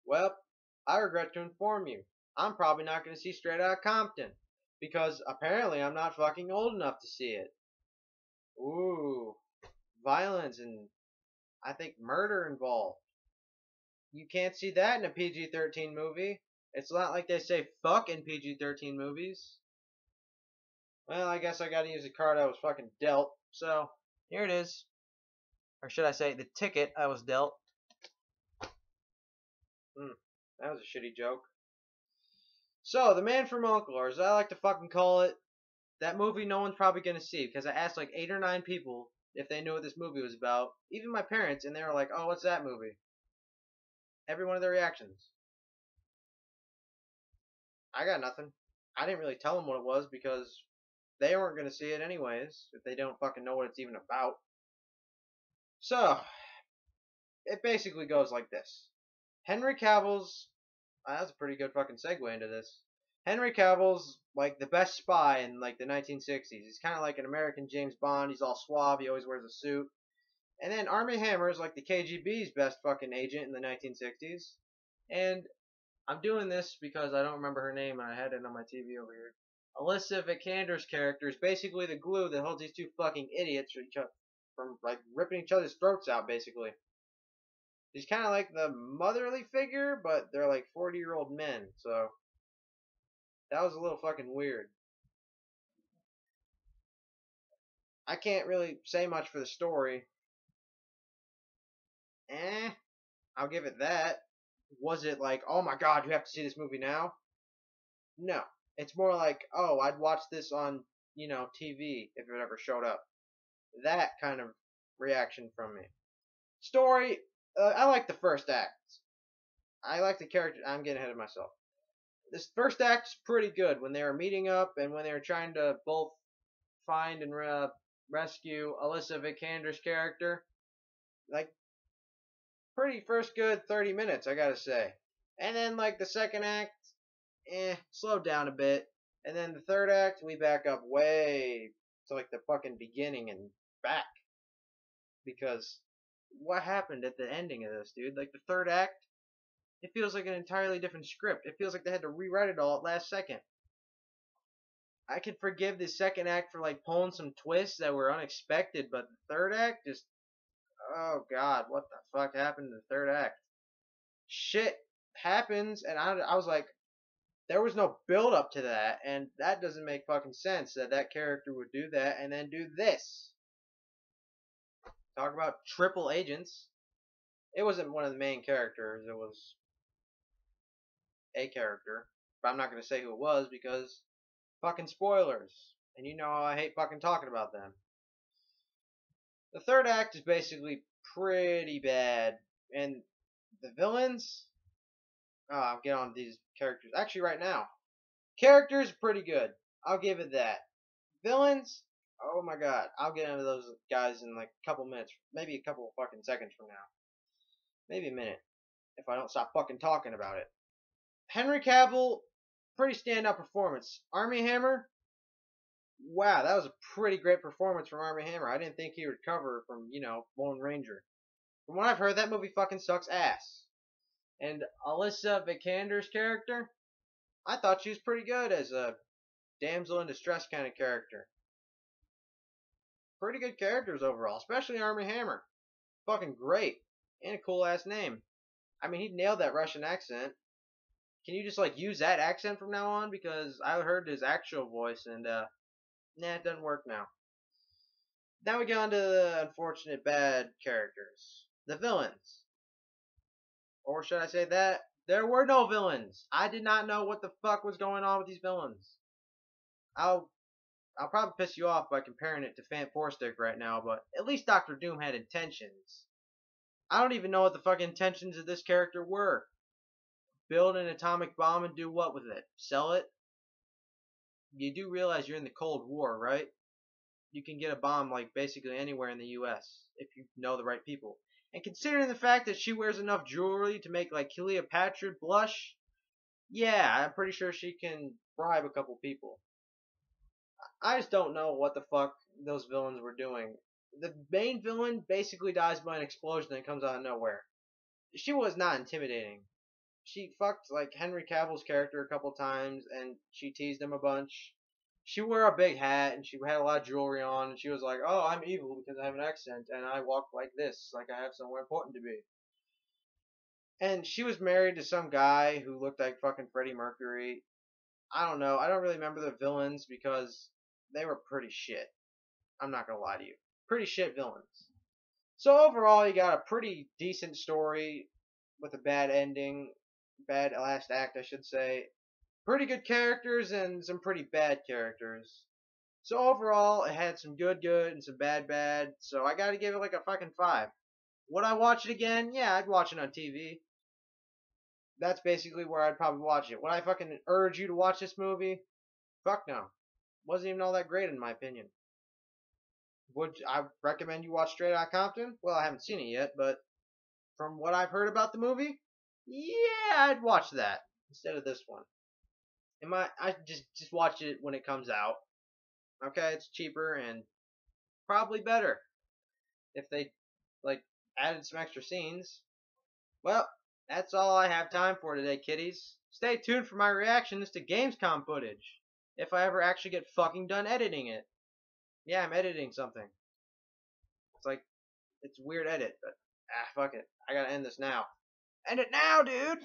Well, I regret to inform you, I'm probably not going to see Straight Outta Compton because apparently I'm not fucking old enough to see it. Ooh, violence and I think murder involved. You can't see that in a PG-13 movie. It's not like they say fuck in PG-13 movies. Well, I guess I gotta use the card I was fucking dealt. So, here it is. Or should I say, the ticket I was dealt. That was a shitty joke. So, The Man from U.N.C.L.E, or as I like to fucking call it, that movie no one's probably gonna see because I asked like 8 or 9 people if they knew what this movie was about. Even my parents, and they were like, "Oh, what's that movie?" Every one of their reactions. I got nothing. I didn't really tell them what it was because they weren't gonna see it anyways if they don't fucking know what it's even about. So, it basically goes like this. Henry Cavill's that's a pretty good fucking segue into this. Henry Cavill's like the best spy in like the 1960s. He's kind of like an American James Bond. He's all suave. He always wears a suit. And then Armie Hammer is like the KGB's best fucking agent in the 1960s. And I'm doing this because I don't remember her name and I had it on my TV over here. Alyssa Vikander's character is basically the glue that holds these two fucking idiots from like ripping each other's throats out basically. He's kind of like the motherly figure, but they're like 40-year-old men, so that was a little fucking weird. I can't really say much for the story. I'll give it that. Was it like, oh my god, you have to see this movie now? No. It's more like, oh, I'd watch this on, TV if it ever showed up. That kind of reaction from me. Story, I like the first act. I like the character. I'm getting ahead of myself. This first act is pretty good when they were meeting up and when they were trying to both find and rescue Alyssa Vikander's character. Like, pretty first good 30 minutes, I gotta say. And then, like, the second act, slowed down a bit. And then the third act, we back up way to, like, the fucking beginning and back. Because what happened at the ending of this, dude? Like, the third act, it feels like an entirely different script. It feels like they had to rewrite it all at last second. I could forgive the second act for like pulling some twists that were unexpected, but the third act just, oh god, what the fuck happened in the third act? Shit happens, and I was like, there was no build up to that, and that doesn't make fucking sense that that character would do that and then do this. Talk about triple agents. It wasn't one of the main characters, it was a character, but I'm not going to say who it was because fucking spoilers. And you know how I hate fucking talking about them. The third act is basically pretty bad. And the villains, I'll get on these characters. Actually, right now. Characters, pretty good. I'll give it that. Villains, oh my god. I'll get into those guys in like a couple minutes. Maybe a couple fucking seconds from now. Maybe a minute. If I don't stop fucking talking about it. Henry Cavill, pretty standout performance. Armie Hammer, wow, that was a pretty great performance from Armie Hammer. I didn't think he would recover from, Lone Ranger. From what I've heard, that movie fucking sucks ass. And Alyssa Vikander's character, I thought she was pretty good as a damsel in distress kind of character. Pretty good characters overall, especially Armie Hammer. Fucking great. And a cool ass name. I mean, he nailed that Russian accent. Can you just like use that accent from now on? Because I heard his actual voice and it doesn't work now. Now we get on to the unfortunate bad characters. The villains. Or should I say that? There were no villains. I did not know what the fuck was going on with these villains. I'll probably piss you off by comparing it to Fan 4 Stick right now, but at least Doctor Doom had intentions. I don't even know what the fucking intentions of this character were. Build an atomic bomb and do what with it? Sell it? You do realize you're in the Cold War, right? You can get a bomb like basically anywhere in the US if you know the right people. And considering the fact that she wears enough jewelry to make like Cleopatra blush, yeah, I'm pretty sure she can bribe a couple people. I just don't know what the fuck those villains were doing. The main villain basically dies by an explosion that comes out of nowhere. She was not intimidating. she fucked like Henry Cavill's character a couple times, and she teased him a bunch. She wore a big hat and she had a lot of jewelry on, and she was like, "Oh, I'm evil because I have an accent and I walk like this, like I have somewhere important to be." And she was married to some guy who looked like fucking Freddie Mercury. I don't know. I don't really remember the villains because they were pretty shit. I'm not gonna lie to you. Pretty shit villains. So overall, you got a pretty decent story with a bad ending, bad last act, I should say. Pretty good characters and some pretty bad characters. So overall, it had some good, and some bad. So I gotta give it like a fucking 5. Would I watch it again? Yeah, I'd watch it on TV. That's basically where I'd probably watch it. Would I fucking urge you to watch this movie? Fuck no. Wasn't even all that great in my opinion. Would I recommend you watch Straight Outta Compton? Well, I haven't seen it yet, but from what I've heard about the movie, yeah, I'd watch that instead of this one. I just watch it when it comes out. Okay, it's cheaper and probably better if they like added some extra scenes. Well, that's all I have time for today, kiddies. Stay tuned for my reactions to Gamescom footage if I ever actually get fucking done editing it. Yeah, I'm editing something. It's like it's a weird edit, but fuck it. I gotta end this now. End it now, dude!